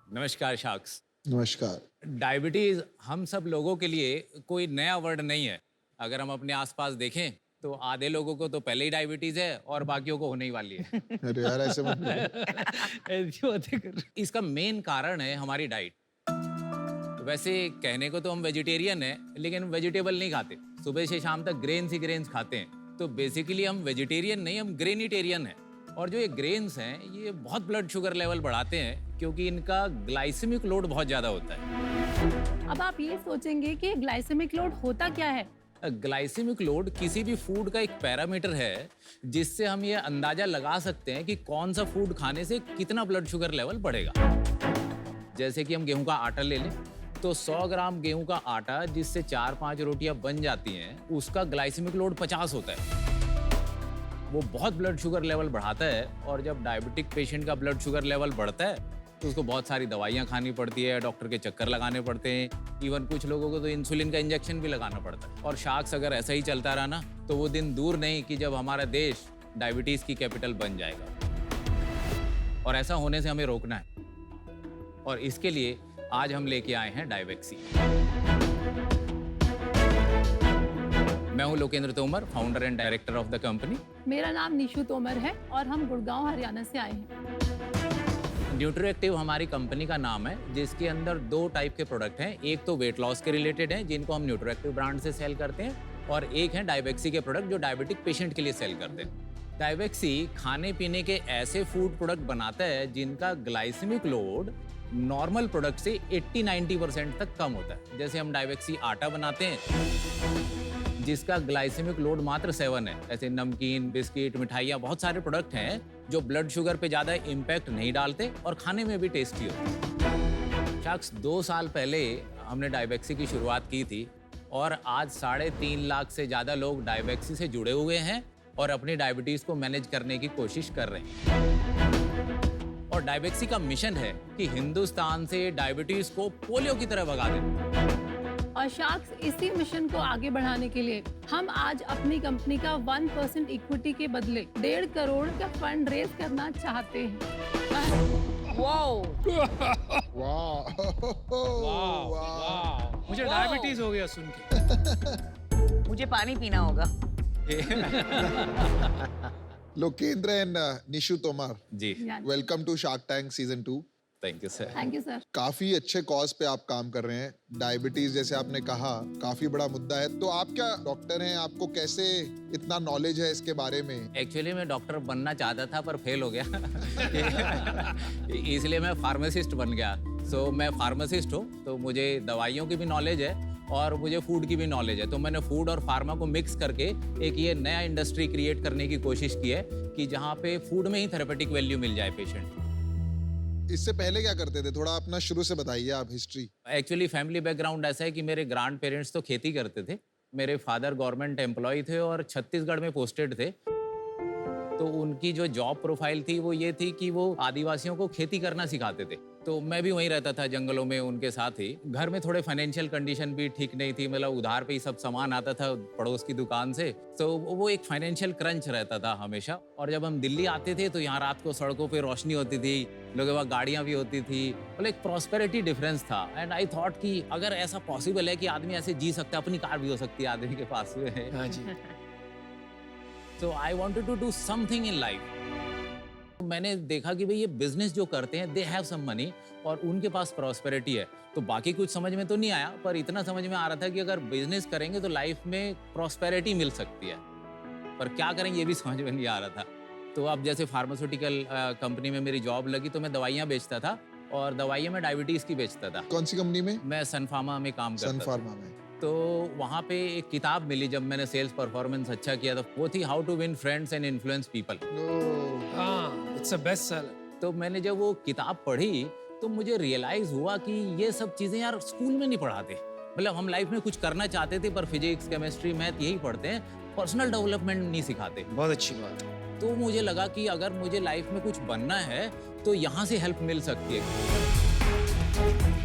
नमस्कार शाक्स। नमस्कार। डायबिटीज हम सब लोगों के लिए कोई नया वर्ड नहीं है। अगर हम अपने आसपास देखें तो आधे लोगों को तो पहले ही डायबिटीज है और बाकियों को होने ही वाली है। अरे यार ऐसे मत बोलो। ऐसी बातें कर। इसका मेन कारण है हमारी डाइट। वैसे कहने को तो हम वेजिटेरियन हैं, लेकिन वेजिटेबल नहीं खाते। सुबह से शाम तक ग्रेन्स ही ग्रेन्स खाते हैं। तो बेसिकली हम वेजिटेरियन नहीं, हम ग्रेनिटेरियन हैं। और जो ये ग्रेन्स हैं ये बहुत ब्लड शुगर लेवल बढ़ाते हैं, क्योंकि इनका ग्लाइसेमिक लोड बहुत ज़्यादा होता है। अब आप ये सोचेंगे कि ग्लाइसेमिक लोड होता क्या है। ग्लाइसेमिक लोड किसी भी फूड का एक पैरामीटर है जिससे हम ये अंदाजा लगा सकते हैं कि कौन सा फूड खाने से कितना ब्लड शुगर लेवल बढ़ेगा। जैसे कि हम गेहूं का आटा ले लें तो 100 ग्राम गेहूं का आटा जिससे 4-5 रोटियां बन जाती हैं, उसका ग्लाइसेमिक लोड 50 होता है। वो बहुत ब्लड शुगर लेवल बढ़ाता है। और जब डायबिटिक पेशेंट का ब्लड शुगर लेवल बढ़ता है तो उसको बहुत सारी दवाइयाँ खानी पड़ती है, डॉक्टर के चक्कर लगाने पड़ते हैं। इवन कुछ लोगों को तो इंसुलिन का इंजेक्शन भी लगाना पड़ता है। और शाक्स अगर ऐसा ही चलता रहा ना तो वो दिन दूर नहीं कि जब हमारा देश डायबिटीज़ की कैपिटल बन जाएगा। और ऐसा होने से हमें रोकना है। और इसके लिए आज हम लेके आए हैं डायवेक्सी। मैं हूं Lokendra Tomar, founder and director of the company. मेरा नाम निशु तोमर है और हम गुड़गांव हरियाणा से आए हैं। न्यूट्रोएक्टिव हमारी कंपनी का नाम है, जिसके अंदर 2 टाइप के प्रोडक्ट हैं। एक तो वेट लॉस के रिलेटेड हैं, जिनको हम न्यूट्रोएक्टिव ब्रांड से सेल करते हैं, और एक है डायवेक्सी के प्रोडक्ट जो डायबिटिक पेशेंट के लिए सेल करते हैं। डायवेक्सी खाने पीने के ऐसे फूड प्रोडक्ट बनाता है जिनका ग्लाइसेमिक लोड नॉर्मल प्रोडक्ट से 80-90% तक कम होता है। जैसे हम डायवेक्सी आटा बनाते हैं जिसका ग्लाइसेमिक लोड मात्र 7 है। ऐसे नमकीन, बिस्किट, मिठाइयाँ, बहुत सारे प्रोडक्ट हैं जो ब्लड शुगर पे ज़्यादा इम्पैक्ट नहीं डालते और खाने में भी टेस्टी होते। शख्स 2 साल पहले हमने डायवेक्सी की शुरुआत की थी और आज 3.5 लाख से ज़्यादा लोग डायवेक्सी से जुड़े हुए हैं और अपनी डायबिटीज़ को मैनेज करने की कोशिश कर रहे हैं। और डायवेक्सी का मिशन है कि हिंदुस्तान से डायबिटीज़ को पोलियो की तरह भगा दें। और शाक्स इसी मिशन को आगे बढ़ाने के लिए हम आज अपनी कंपनी का 1% इक्विटी के बदले 1.5 करोड़ का फंड रेज करना चाहते हैं। वाओ वाह वाह, मुझे डायबिटीज हो गया सुन के। मुझे पानी पीना होगा। Lokendra and Nishu Tomar, ji, welcome to shark tank season 2। Thank you sir. Thank you sir. काफी अच्छे कॉज पे आप काम कर रहे हैं। डायबिटीज जैसे आपने कहा काफी बड़ा मुद्दा है, तो आप क्या डॉक्टर हैं, आपको कैसे इतना नॉलेज है इसके बारे में? एक्चुअली मैं डॉक्टर बनना चाहता था पर फेल हो गया। इसलिए मैं फार्मासिस्ट बन गया। सो मैं फार्मासिस्ट हूँ, तो मुझे दवाइयों की भी नॉलेज है और मुझे फूड की भी नॉलेज है। तो मैंने फूड और फार्मा को मिक्स करके एक ये नया इंडस्ट्री क्रिएट करने की कोशिश की है कि जहाँ पे फूड में ही थेरेपेटिक वैल्यू मिल जाए पेशेंट। इससे पहले क्या करते थे, थोड़ा अपना शुरू से बताइए आप हिस्ट्री। एक्चुअली फैमिली बैकग्राउंड ऐसा है कि मेरे ग्रैंड पेरेंट्स तो खेती करते थे। मेरे फादर गवर्नमेंट एम्प्लॉय थे और छत्तीसगढ़ में पोस्टेड थे। तो उनकी जो जॉब प्रोफाइल थी वो ये थी कि वो आदिवासियों को खेती करना सिखाते थे। तो मैं भी वहीं रहता था जंगलों में उनके साथ ही। घर में थोड़े फाइनेंशियल कंडीशन भी ठीक नहीं थी, मतलब उधार पे ही सब सामान आता था पड़ोस की दुकान से। तो वो एक फाइनेंशियल क्रंच रहता था हमेशा। और जब हम दिल्ली आते थे तो यहाँ रात को सड़कों पे रोशनी होती थी, लोगों के पास गाड़ियाँ भी होती थी, मतलब एक प्रॉस्पेरिटी डिफरेंस था। एंड आई थॉट कि अगर ऐसा पॉसिबल है कि आदमी ऐसे जी सकता है, अपनी कार भी हो सकती है आदमी के पास में। हाँ जी। So I wanted to do something in life. मैंने देखा कि भाई ये बिजनेस जो करते हैं दे हैव सम मनी और उनके पास प्रॉस्पेरिटी है। तो बाकी कुछ समझ में तो नहीं आया, पर इतना समझ में आ रहा था कि अगर बिजनेस करेंगे तो लाइफ में प्रॉस्पेरिटी मिल सकती है, पर क्या करेंगे ये भी समझ में नहीं आ रहा था। तो अब जैसे फार्मास्यूटिकल कंपनी में मेरी जॉब लगी तो मैं दवाइयाँ बेचता था और दवाइयाँ मैं डायबिटीज़ की बेचता था। कौन सी कंपनी में? मैं सन फार्मा में काम करता था। सन फार्मा में। तो वहाँ पे एक किताब मिली जब मैंने सेल्स परफॉर्मेंस अच्छा किया था, वो थी how to win friends and influence people. हाँ, इट्स अ बेस्ट सेलर। तो मैंने जब वो किताब पढ़ी तो मुझे रियलाइज हुआ कि ये सब चीज़ें यार स्कूल में नहीं पढ़ाते। मतलब हम लाइफ में कुछ करना चाहते थे पर फिजिक्स, केमिस्ट्री, मैथ यही पढ़ते हैं, पर्सनल डेवलपमेंट नहीं सिखाते। बहुत अच्छी बात है। तो मुझे लगा कि अगर मुझे लाइफ में कुछ बनना है तो यहाँ से हेल्प मिल सकती है।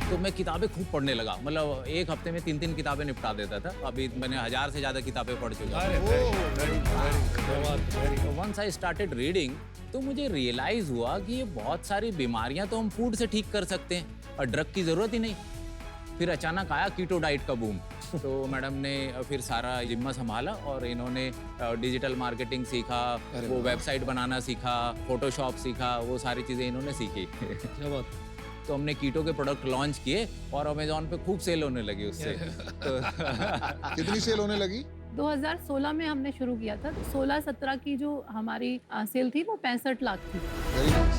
तो मैं किताबें खूब पढ़ने लगा, मतलब एक हफ्ते में 3-3 किताबें निपटा देता था। अभी मैंने 1000 से ज़्यादा किताबें पढ़ चुका अरे हूँ। वंस आई स्टार्टेड रीडिंग तो मुझे रियलाइज़ हुआ कि ये बहुत सारी बीमारियां तो हम फूड से ठीक कर सकते हैं और ड्रग की ज़रूरत ही नहीं। फिर अचानक आया कीटो डाइट का बूम, तो मैडम ने फिर सारा जिम्मा संभाला और इन्होंने डिजिटल मार्केटिंग सीखा, वो वेबसाइट बनाना सीखा, फोटोशॉप सीखा, वो सारी चीज़ें इन्होंने सीखी। क्या बात। तो हमने कीटो के प्रोडक्ट लॉन्च किए और अमेजोन पे खूब सेल होने लगी उससे। तो कितनी सेल होने लगी? 2016 में हमने शुरू किया था। 16-17 की जो हमारी सेल थी वो 65 लाख थी। Very nice.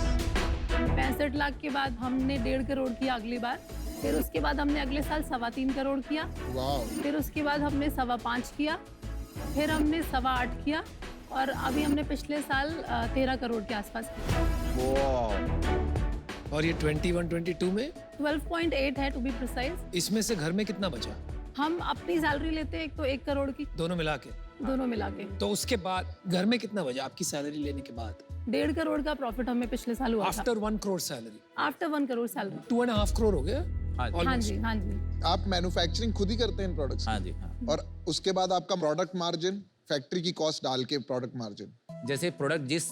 65 लाख के बाद हमने 1.5 करोड़ किया अगली बार। फिर उसके बाद हमने अगले साल 3.25 करोड़ किया। वाह। फिर उसके बाद हमने 5.25 किया। फिर हमने 8.25 किया और अभी हमने पिछले साल 13 करोड़ के आसपास किया। वाह। और ये 21-22 में 12.8 है टू बी प्रिसाइज। इसमें से घर में कितना बचा? हम अपनी सैलरी लेते हैं, एक तो 1 करोड़ की, दोनों मिला के। दोनों मिला के। तो उसके बाद घर में कितना बचा आपकी सैलरी लेने के बाद? 1.5 करोड़ का प्रॉफिट हमें पिछले साल हुआ था। After 1 crore salary? After 1 crore salary. 2.5 crore हो गया। हाँ जी, हाँ जी, हाँ जी। आप मैन्युफैक्चरिंग खुद ही करते हैं इन प्रोडक्ट्स? हाँ जी, हाँ। और उसके बाद आपका प्रोडक्ट मार्जिन, फैक्ट्री की कॉस्ट डाल के प्रोडक्ट मार्जिन? जैसे प्रोडक्ट जिस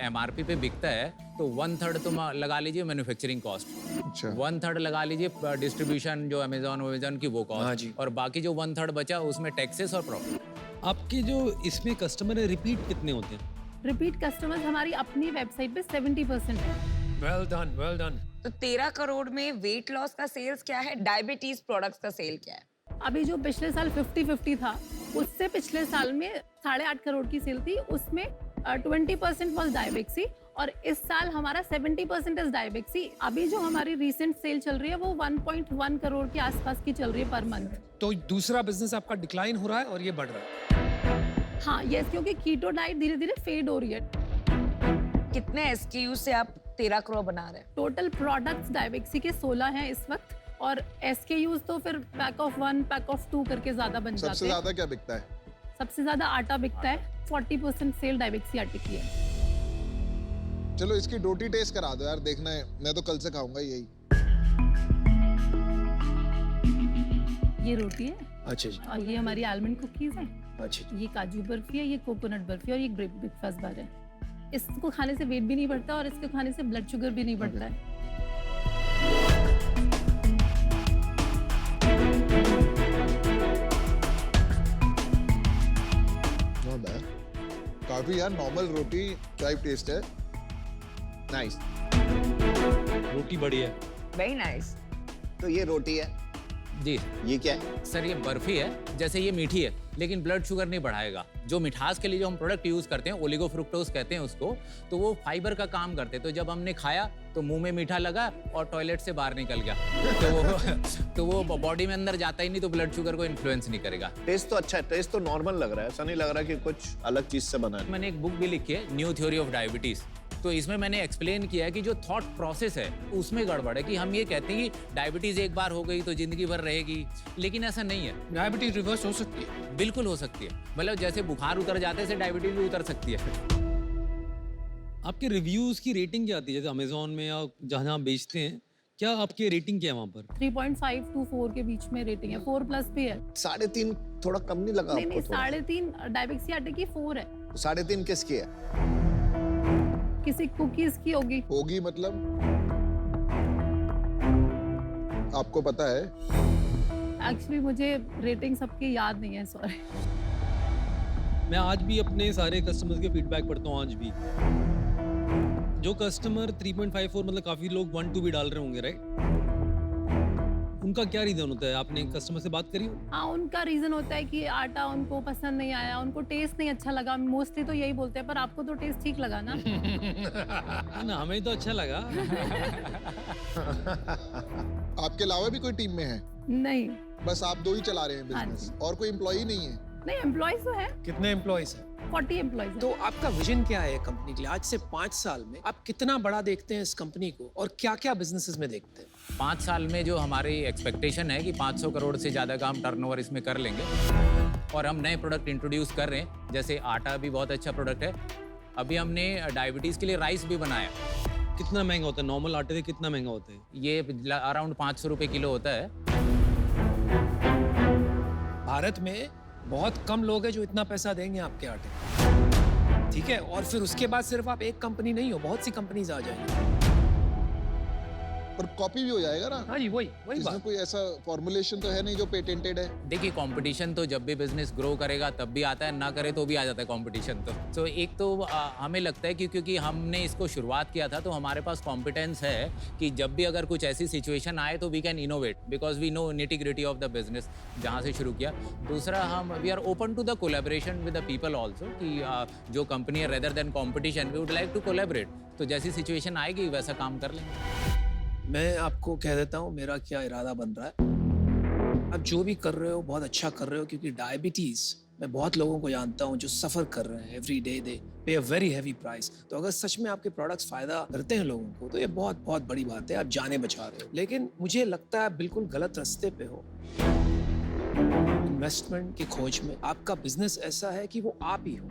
MRP पे बिकता है तो 1/3 तो लगा लीजिए मैन्युफैक्चरिंग कॉस्ट, अच्छा। 1/3 लगा लीजिए डिस्ट्रीब्यूशन जो अमेजोन की वो हाँ कॉस्ट, जी। और बाकी जो 1/3 बचा उसमें टैक्सेस और प्रॉफिट। आपके जो इसमें कस्टमर है रिपीट कितने होते हैं? रिपीट कस्टमर्स हमारी अपनी वेबसाइट पे 70% है। Well done, well done. तो 13 करोड़ में वेट लॉस का सेल्स क्या है, डायबिटीज प्रोडक्ट्स का सेल क्या है? अभी जो पिछले साल 50-50 था, उससे पिछले साल में 8.5 करोड़ की सेल थी, उसमें 20% वॉज डायबेक्सी और इस साल हमारा 70% इज डायबेक्सी। अभी जो हमारी रिसेंट सेल चल रही है वो 1.1 करोड़ के आसपास की चल रही है पर मंथ। तो दूसरा बिजनेस आपका डिक्लाइन हो रहा है और ये बढ़ रहा है। हाँ यस, क्योंकि कीटो डाइट धीरे धीरे फेड हो रही है। कितने SKU से आप 13 करोड़ बना रहे हैं? टोटल प्रोडक्ट्स डायबेक्सी के 16 हैं इस वक्त और SKUs तो फिर पैक ऑफ 1, पैक ऑफ 2 करके ज्यादा बन जाते हैं। सबसे ज्यादा क्या बिकता है? सबसे ज्यादा आटा बिकता है, 40% सेल डायबेक्सी आटे की है। चलो इसकी डोटी टेस्ट करा दो यार, देखना है, मैं तो कल से खाऊंगा यही। ये रोटी है अच्छा जी, और ये हमारी आलमंड कुकीज है, अच्छा जी। ये काजू बर्फी है, ये कोकोनट बर्फी और ये ग्रेप ब्रेकफास्ट बार है। इसको खाने से वेट भी नहीं बढ़ता और इसको खाने से ब्लड शुगर भी नहीं बढ़ता है। Not bad. काफी यार नॉर्मल रोटी टाइप टेस्ट है। नाइस। रोटी बढ़िया है। Very nice. तो ये रोटी है, जी ये क्या है? सर, ये बर्फी है। जैसे ये मीठी है लेकिन ब्लड शुगर नहीं बढ़ाएगा। जो मिठास के लिए जो हम प्रोडक्ट यूज करते हैं, ओलिगो फ्रुक्टोज कहते हैं उसको, तो वो फाइबर का काम करते हैं। तो जब हमने खाया तो मुंह में मीठा लगा और टॉयलेट से बाहर निकल गया तो वो बॉडी में अंदर जाता ही नहीं, तो ब्लड शुगर को इन्फ्लुएंस नहीं करेगा। टेस्ट तो अच्छा है, टेस्ट तो नॉर्मल लग रहा है, ऐसा नहीं लग रहा कि कुछ अलग चीज से बना है। मैंने एक बुक भी लिखी है, न्यू थ्योरी ऑफ डायबिटीज। तो इसमें मैंने एक्सप्लेन किया है कि जो थॉट प्रोसेस है उसमें गड़बड़ है, कि हम ये कहते हैं कि डायबिटीज एक बार हो गई तो जिंदगी भर रहेगी, लेकिन ऐसा नहीं है। डायबिटीज रिवर्स हो सकती है? बिल्कुल हो सकती है। मतलब जैसे बुखार उतर जाते से डायबिटीज भी उतर सकती है। आपके रिव्यूज की रेटिंग क्या आती है? जैसे अमेजोन में या जहाँ बेचते हैं, क्या आपकी रेटिंग क्या है वहाँ पर? 3.5 to 4 के बीच में रेटिंग है, 4+ भी है। 3.5 थोड़ा कम नहीं लगा नहीं आपको? नहीं, थोड़ा 3.5 डायबेक्सी आटे की, 4 है। 3.5 किसकी है? किसी कुकीज की होगी। होगी मतलब आपको पता है? एक्चुअली मुझे रेटिंग सबकी याद नहीं है, सॉरी। मैं आज भी अपने सारे कस्टमर्स के फीडबैक पढ़ता हूँ आज भी। जो कस्टमर 3.54 मतलब काफी लोग 1-2 भी डाल रहे होंगे, राइट? उनका क्या रीजन होता है? आपने कस्टमर से बात करी हो? हाँ, उनका रीजन होता है कि आटा उनको पसंद नहीं आया, उनको टेस्ट नहीं अच्छा लगा। मोस्टली तो यही बोलते हैं, पर आपको तो टेस्ट ठीक लगा ना। ना, हमें तो अच्छा लगा। आपके अलावा भी कोई टीम में है? नहीं बस आप 2 ही चला रहे हैं हाँ बिजनेस, जी। और कोई एम्प्लॉई नहीं है? नहीं, एम्प्लॉयज तो है, कितने एम्प्लॉइज हैं? 40 एम्प्लॉयज। तो आपका विजन क्या है कंपनी के लिए? आज से 5 साल में आप कितना बड़ा देखते हैं इस कंपनी को और क्या क्या बिजनेसेस में देखते हैं? 5 साल में जो हमारी एक्सपेक्टेशन है कि 500 करोड़ से ज़्यादा का हम टर्नओवर इसमें कर लेंगे, और हम नए प्रोडक्ट इंट्रोड्यूस कर रहे हैं। जैसे आटा भी बहुत अच्छा प्रोडक्ट है। अभी हमने डायबिटीज़ के लिए राइस भी बनाया, कितना महंगा होता है? नॉर्मल आटे से कितना महंगा होता है? ये अराउंड 500 रुपये किलो होता है। भारत में बहुत कम लोग हैं जो इतना पैसा देंगे आपके आटे को। ठीक है, और फिर उसके बाद सिर्फ आप एक कंपनी नहीं हो, बहुत सी कंपनीज आ जाएंगी। पर कॉपी भी हो जाएगा ना। हाँ जी, वही इसमें बात। कोई ऐसा फॉर्मुलेशन तो है नहीं जो पेटेंटेड है। देखिए कंपटीशन तो जब भी बिजनेस ग्रो करेगा तब भी आता है, ना करे तो भी आ जाता है कंपटीशन। तो एक तो हमें लगता है कि क्योंकि हमने इसको शुरुआत किया था तो हमारे पास कॉम्पिटेंस है कि जब भी अगर कुछ ऐसी सिचुएशन आए तो we can innovate because we know nitty gritty of the business, जहाँ से शुरू किया। दूसरा, हम we are open to the collaboration with the people also कि जो कंपनी है rather than competition we would like to collaborate. तो जैसी सिचुएशन आएगी वैसा काम कर लेंगे। मैं आपको कह देता हूँ मेरा क्या इरादा बन रहा है। आप जो भी कर रहे हो बहुत अच्छा कर रहे हो, क्योंकि डायबिटीज मैं बहुत लोगों को जानता हूँ जो सफर कर रहे हैं एवरी डे, दे पे अ वेरी हैवी प्राइस। तो अगर सच में आपके प्रोडक्ट्स फायदा करते हैं लोगों को तो ये बहुत बहुत बड़ी बात है, आप जाने बचा रहे हो। लेकिन मुझे लगता है आप बिल्कुल गलत रास्ते पे हो। इन्वेस्टमेंट की खोज में आपका बिजनेस ऐसा है कि वो आप ही हो।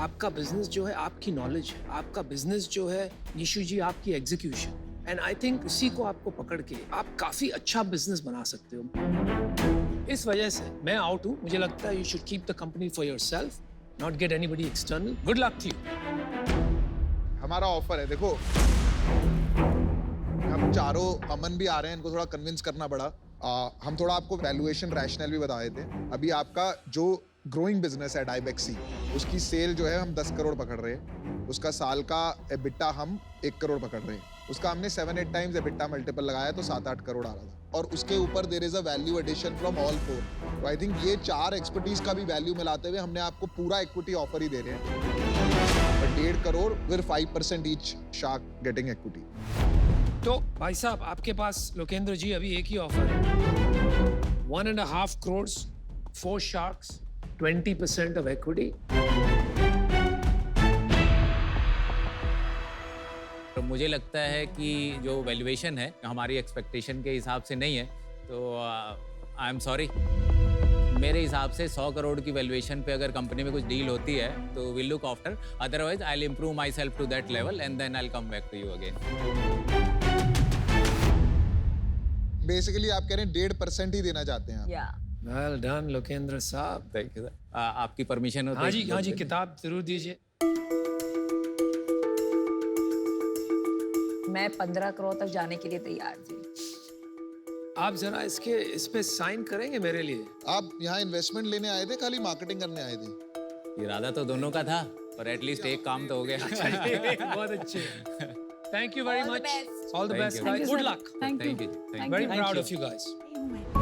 आपका बिजनेस जो है आपकी नॉलेज है, आपका बिजनेस जो है निशु जी आपकी एग्जीक्यूशन। एंड आई थिंक इसी को आपको पकड़ के आप काफी अच्छा बिजनेस बना सकते हो। इस वजह से मैं आउट हूँ। मुझे लगता है you should keep the company for yourself, not get anybody external. Good luck to you. हमारा ऑफर है, देखो हम चारों, अमन भी आ रहे हैं, इनको थोड़ा कन्विंस करना पड़ा। हम थोड़ा आपको वैल्यूएशन रैशनल भी बताए थे। अभी आपका जो ग्रोइंग बिजनेस है डाइबेक्सी, उसकी सेल जो है हम 10 करोड़ पकड़ रहे हैं, उसका साल का एबिटा हम 1 करोड़ पकड़ रहे हैं। उसका हमने 7-8 टाइम्स एबिटा मल्टीपल लगाया तो 7-8 करोड़ आ रहा था। और उसके ऊपर there is a value addition from all 4। तो आई थिंक ये 4 एक्सपर्टीज का भी वैल्यू मिलाते हुए हमने आपको पूरा इक्विटी ऑफर ही दे रहे हैं। 1.5 crore with 5% each shark getting equity. तो भाई साहब आपके पास लोकेंद्र जी अभी एक ही ऑफर है, 1.5 करोड़, 4 शार्क्स, 20% ऑफ इक्विटी। तो मुझे लगता है कि जो वैल्यूएशन है हमारी एक्सपेक्टेशन के हिसाब से नहीं है, तो आई एम सॉरी। मेरे हिसाब से 100 करोड़ की वैल्यूएशन पे अगर कंपनी में कुछ डील होती है तो will look after, otherwise I will improve myself to that level and then I will come back to you again. Basically आप कह रहे हैं 1.5% ही देना चाहते हैं आप। Yeah. वेल डन लोकेंद्र साहब। Thank you sir. आपकी परमिशन हो तो हाँ जी, एक हाँ जी, बोल दें। किताब जरूर दीजिए। मैं 15 करोड़ तक जाने के लिए तैयार थी। आप जरा इस पे साइन करेंगे मेरे लिए? आप यहाँ इन्वेस्टमेंट लेने आए थे, खाली मार्केटिंग करने आए थे? इरादा तो दोनों का था, पर एटलीस्ट एक काम तो हो गया। बहुत अच्छे। Thank you very All the much. best. All the Thank best you. Guys. Good sir. Luck. Thank you. Thank you. Thank very you. Proud of you guys.